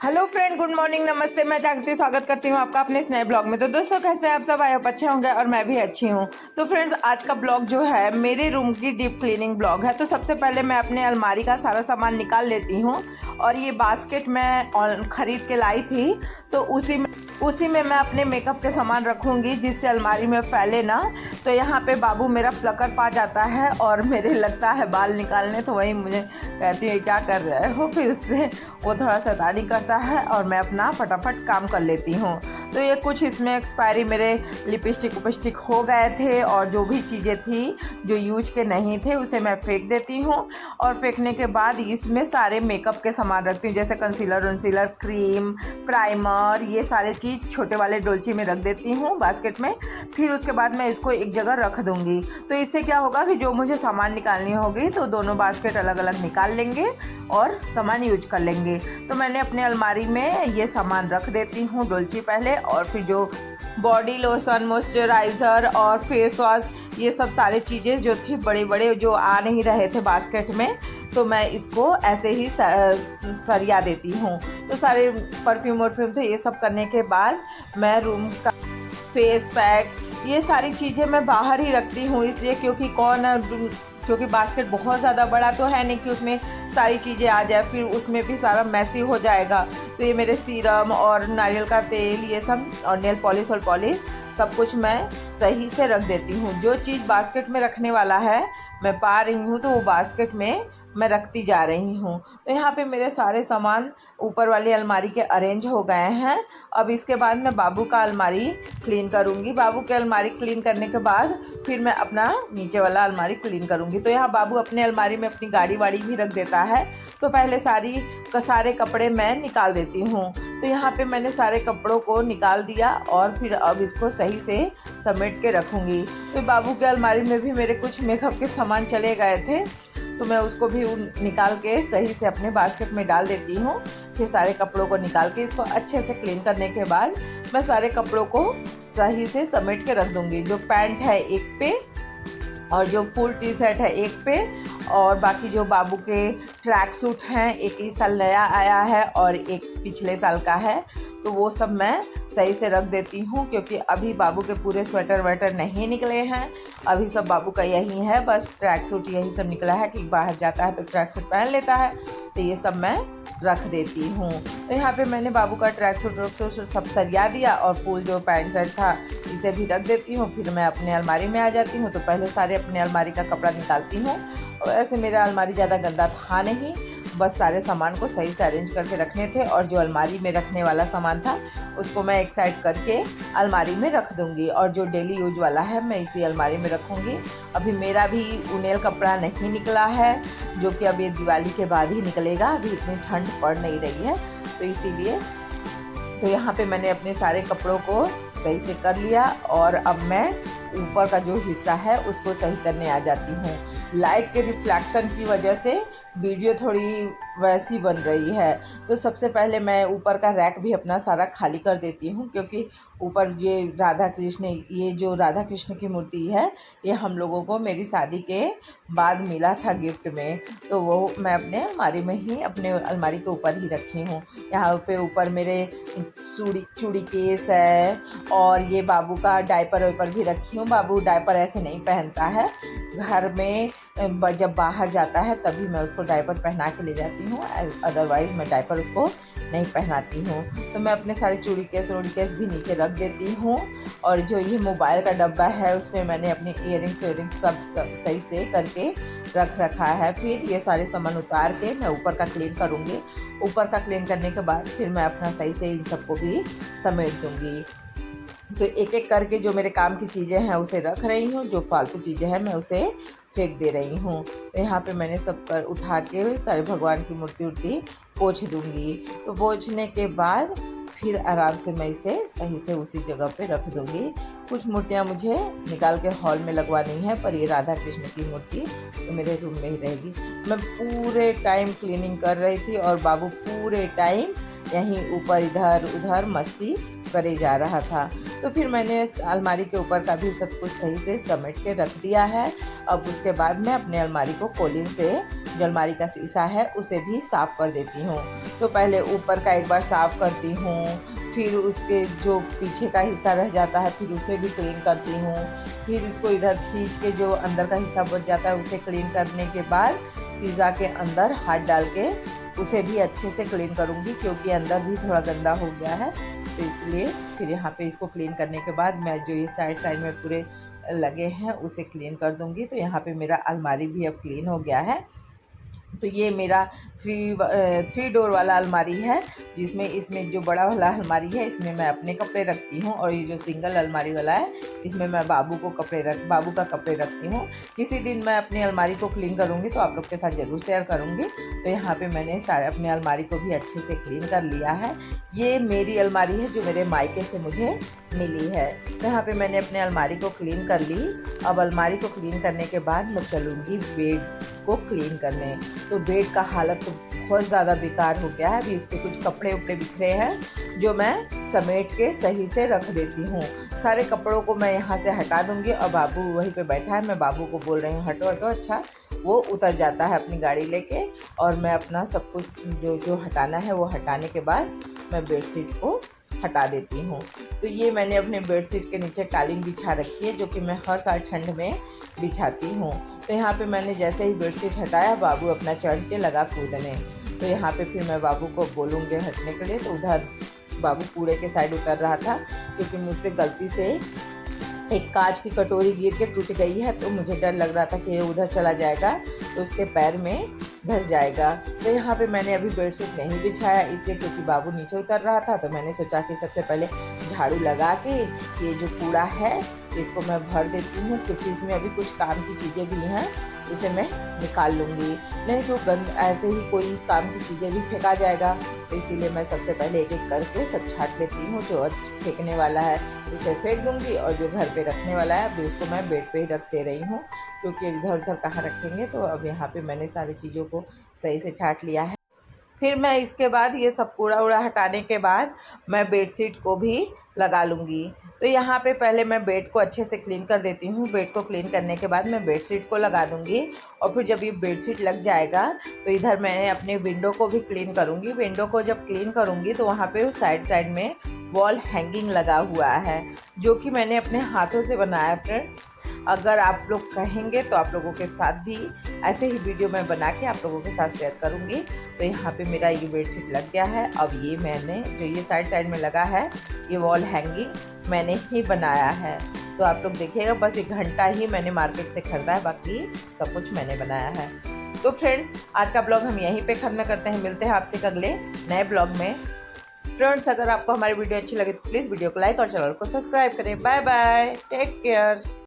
Hello friend, good morning, नमस्ते। मैं जागृति स्वागत करती हूँ आपका अपने इस नए ब्लॉग में। तो दोस्तों, कैसे हैं आप सब? आई होप अच्छे होंगे और मैं भी अच्छी हूँ। तो फ्रेंड्स, आज का ब्लॉग जो है मेरे रूम की डीप क्लीनिंग ब्लॉग है। तो सबसे पहले मैं अपने अलमारी का सारा सामान निकाल लेती हूँ। और ये बास्केट मैं खरीद के लाई थी, तो उसी में मैं अपने मेकअप के सामान रखूँगी, जिससे अलमारी में फैले ना। तो यहाँ पे बाबू मेरा प्लकर पा जाता है और मेरे लगता है बाल निकालने, तो वही मुझे कहती है क्या कर रहे हो। फिर उससे वो थोड़ा शैतानी करता है और मैं अपना फटाफट काम कर लेती हूँ। तो ये कुछ इसमें एक्सपायरी मेरे लिपस्टिक उपस्टिक हो गए थे, और जो भी चीज़ें थी जो यूज के नहीं थे उसे मैं फेंक देती हूँ। और फेंकने के बाद इसमें सारे मेकअप के सामान रखती हूँ, जैसे कंसीलर उन्सीलर, क्रीम, प्राइमर, ये सारे चीज़ छोटे वाले डोलची में रख देती हूँ बास्केट में। फिर उसके बाद मैं इसको एक जगह रख दूँगी। तो इससे क्या होगा कि जो मुझे सामान निकालनी होगी तो दोनों बास्केट अलग अलग निकाल लेंगे और सामान यूज कर लेंगे। तो मैंने अपने अलमारी में ये सामान रख देती हूँ डोलची पहले, और फिर जो बॉडी लोशन, मॉइस्चराइज़र और फेस वॉश, ये सब सारी चीज़ें जो थी बड़े बड़े जो आ नहीं रहे थे बास्केट में, तो मैं इसको ऐसे ही सरिया देती हूँ। तो सारे परफ्यूम वर्फ्यूम थे, ये सब करने के बाद मैं रूम का फेस पैक, ये सारी चीज़ें मैं बाहर ही रखती हूँ। इसलिए क्योंकि बास्केट बहुत ज़्यादा बड़ा तो है नहीं कि उसमें सारी चीज़ें आ जाए, फिर उसमें भी सारा मैसी हो जाएगा। तो ये मेरे सीरम और नारियल का तेल, ये सब, और नेल पॉलिश और पॉलिश, सब कुछ मैं सही से रख देती हूँ। जो चीज़ बास्केट में रखने वाला है मैं पा रही हूँ, तो वो बास्केट में मैं रखती जा रही हूँ। तो यहाँ पे मेरे सारे सामान ऊपर वाली अलमारी के अरेंज हो गए हैं। अब इसके बाद मैं बाबू का अलमारी क्लीन करूँगी। बाबू के अलमारी क्लीन करने के बाद फिर मैं अपना नीचे वाला अलमारी क्लीन करूँगी। तो यहाँ बाबू अपने अलमारी में अपनी गाड़ी वाड़ी भी रख देता है। तो पहले सारे कपड़े मैं निकाल देती हूँ। तो यहाँ पे मैंने सारे कपड़ों को निकाल दिया और फिर अब इसको सही से समेट के रखूँगी। तो बाबू के अलमारी में भी मेरे कुछ मेकअप के सामान चले गए थे, तो मैं उसको भी निकाल के सही से अपने बास्केट में डाल देती हूँ। फिर सारे कपड़ों को निकाल के इसको अच्छे से क्लीन करने के बाद मैं सारे कपड़ों को सही से समेट के रख दूँगी। जो पैंट है एक पे, और जो फुल टी शर्ट है एक पे, और बाकी जो बाबू के ट्रैक सूट हैं, एक इस साल नया आया है और एक पिछले साल का है, तो वो सब मैं सही से रख देती हूँ। क्योंकि अभी बाबू के पूरे स्वेटर वेटर नहीं निकले हैं, अभी सब बाबू का यही है, बस ट्रैक सूट यही सब निकला है कि बाहर जाता है तो ट्रैक सूट पहन लेता है। तो ये सब मैं रख देती हूँ। तो यहाँ पे मैंने बाबू का ट्रैक सूट सब सरिया दिया, और फुल जो पैंट शर्ट था इसे भी रख देती हूँ। फिर मैं अपने अलमारी में आ जाती हूँ। तो पहले सारे अपने अलमारी का कपड़ा निकालती हूँ, और ऐसे मेरा अलमारी ज़्यादा गंदा था नहीं, बस सारे सामान को सही से अरेंज करके रखने थे। और जो अलमारी में रखने वाला सामान था उसको मैं एक साइड करके अलमारी में रख दूँगी, और जो डेली यूज वाला है मैं इसी अलमारी में रखूँगी। अभी मेरा भी ऊनेल कपड़ा नहीं निकला है, जो कि अब ये दिवाली के बाद ही निकलेगा, अभी इतनी ठंड पड़ नहीं रही है, तो इसीलिए। तो यहाँ पे मैंने अपने सारे कपड़ों को सही से कर लिया, और अब मैं ऊपर का जो हिस्सा है उसको सही करने आ जाती हूँ। लाइट के रिफ्लेक्शन की वजह से वीडियो थोड़ी वैसी बन रही है। तो सबसे पहले मैं ऊपर का रैक भी अपना सारा खाली कर देती हूँ, क्योंकि ऊपर ये राधा कृष्ण, ये जो राधा कृष्ण की मूर्ति है, ये हम लोगों को मेरी शादी के बाद मिला था गिफ्ट में। तो वो मैं अपने अलमारी में ही, अपने अलमारी के ऊपर ही रखी हूँ। यहाँ पे ऊपर मेरे चूड़ी केस है, और ये बाबू का डायपर वाइपर भी रखी हूँ। बाबू डायपर ऐसे नहीं पहनता है, घर में जब बाहर जाता है तभी मैं उसको डायपर पहना के ले जाती हूँ, अदरवाइज़ मैं डायपर उसको नहीं पहनाती हूँ। तो मैं अपने सारे चूड़ी केस भी नीचे रख देती हूँ। और जो ये मोबाइल का डब्बा है उसमें मैंने अपने इयरिंग्स सब सही से करके रख रखा है। फिर ये सारे सामान उतार के मैं ऊपर का क्लीन करूँगी। ऊपर का क्लीन करने के बाद फिर मैं अपना सही से इन सबको भी समेट दूँगी। तो एक एक करके जो मेरे काम की चीज़ें हैं उसे रख रही हूँ, जो फालतू चीज़ें हैं मैं उसे फेंक दे रही हूँ। तो यहाँ पे मैंने सब पर उठा के सारे भगवान की मूर्ति पोंछ दूँगी। तो पोंछने के बाद फिर आराम से मैं इसे सही से उसी जगह पे रख दूँगी। कुछ मूर्तियाँ मुझे निकाल के हॉल में लगवानी है, पर ये राधा कृष्ण की मूर्ति तो मेरे रूम में ही रहेगी। मैं पूरे टाइम क्लीनिंग कर रही थी, और बाबू पूरे टाइम यहीं ऊपर इधर उधर मस्ती करे जा रहा था। तो फिर मैंने अलमारी के ऊपर का भी सब कुछ सही से समेट के रख दिया है। अब उसके बाद मैं अपने अलमारी को कॉलिंग से जो अलमारी का शीशा है उसे भी साफ़ कर देती हूँ। तो पहले ऊपर का एक बार साफ़ करती हूँ, फिर उसके जो पीछे का हिस्सा रह जाता है फिर उसे भी क्लीन करती हूँ। फिर इसको इधर खींच के जो अंदर का हिस्सा बच जाता है उसे क्लीन करने के बाद शीशा के अंदर हाथ डाल के उसे भी अच्छे से क्लीन करूँगी, क्योंकि अंदर भी थोड़ा गंदा हो गया है। तो इसलिए फिर यहाँ पे इसको क्लीन करने के बाद मैं जो ये साइड में पूरे लगे हैं उसे क्लीन कर दूँगी। तो यहाँ पे मेरा अलमारी भी अब क्लीन हो गया है। तो ये मेरा थ्री डोर वाला अलमारी है, जिसमें इसमें जो बड़ा वाला अलमारी है इसमें मैं अपने कपड़े रखती हूँ, और ये जो सिंगल अलमारी वाला है इसमें मैं बाबू का कपड़े रखती हूँ। किसी दिन मैं अपनी अलमारी को क्लीन करूँगी तो आप लोग के साथ ज़रूर शेयर करूँगी। तो यहाँ पे मैंने सारे अपने अलमारी को भी अच्छे से क्लीन कर लिया है। ये मेरी अलमारी है जो मेरे मायके से मुझे मिली है। तो यहाँ पे मैंने अपने अलमारी को क्लीन कर ली। अब अलमारी को क्लीन करने के बाद मैं चलूँगी बेड को क्लीन करने। तो बेड का हालत तो बहुत ज़्यादा बेकार हो गया है। अभी इस पर कुछ कपड़े उपड़े बिखरे हैं जो मैं समेट के सही से रख देती हूँ। सारे कपड़ों को मैं यहाँ से हटा दूँगी, और बाबू वहीं पे बैठा है। मैं बाबू को बोल रही हूँ हटो हटो। अच्छा, वो उतर जाता है अपनी गाड़ी लेके, और मैं अपना सब कुछ जो हटाना है वो हटाने के बाद मैं बेडशीट को हटा देती हूँ। तो ये मैंने अपने बेडशीट के नीचे कालीन बिछा रखी है, जो कि मैं हर साल ठंड में बिछाती हूँ। तो यहाँ पे मैंने जैसे ही बेडशीट हटाया बाबू अपना चढ़ के लगा कूदने। तो यहाँ पे फिर मैं बाबू को बोलूँगी हटने के लिए। तो उधर बाबू कूड़े के साइड उतर रहा था, क्योंकि मुझसे गलती से एक कांच की कटोरी गिर के टूट गई है। तो मुझे डर लग रहा था कि ये उधर चला जाएगा तो उसके पैर में धंस जाएगा। तो यहाँ पे मैंने अभी बेडशीट नहीं बिछाया इसलिए, क्योंकि बाबू नीचे उतर रहा था। तो मैंने सोचा कि सबसे पहले झाड़ू लगा के ये जो कूड़ा है इसको मैं भर देती हूँ, क्योंकि इसमें अभी कुछ काम की चीज़ें भी हैं, उसे मैं निकाल लूँगी। नहीं तो ऐसे ही कोई काम की चीज़ें भी फेंका जाएगा। तो इसीलिए मैं सबसे पहले एक एक करके सब छाँट लेती हूँ। जो फेंकने वाला है उसे फेंक दूँगी, और जो घर पे रखने वाला है अभी उसको मैं बेड पे ही रखते रही हूँ, क्योंकि इधर उधर कहाँ रखेंगे। तो अब यहाँ पे मैंने सारी चीज़ों को सही से छाँट लिया है। फिर मैं इसके बाद ये सब कूड़ा उड़ा हटाने के बाद मैं बेडशीट को भी लगा लूँगी। तो यहाँ पे पहले मैं बेड को अच्छे से क्लीन कर देती हूँ। बेड को क्लीन करने के बाद मैं बेडशीट को लगा दूँगी, और फिर जब ये बेडशीट लग जाएगा तो इधर मैं अपने विंडो को भी क्लीन करूँगी। विंडो को जब क्लीन करूँगी तो वहाँ पे साइड में वॉल हैंगिंग लगा हुआ है, जो कि मैंने अपने हाथों से बनाया फ्रेंड्स। अगर आप लोग कहेंगे तो आप लोगों के साथ भी ऐसे ही वीडियो मैं बना के आप लोगों के साथ शेयर करूँगी। तो यहाँ पे मेरा ये बेडशीट लग गया है। अब ये मैंने जो ये साइड में लगा है ये वॉल हैंगिंग मैंने ही बनाया है। तो आप लोग देखिएगा, बस 1 घंटा ही मैंने मार्केट से ख़रीदा है, बाकी सब कुछ मैंने बनाया है। तो फ्रेंड्स आज का ब्लॉग हम यहीं पे ख़त्म करते हैं। मिलते हैं आपसे अगले नए ब्लॉग में। फ्रेंड्स अगर आपको हमारी वीडियो अच्छी लगे तो प्लीज़ वीडियो को लाइक और चैनल को सब्सक्राइब करें। Bye bye, take care.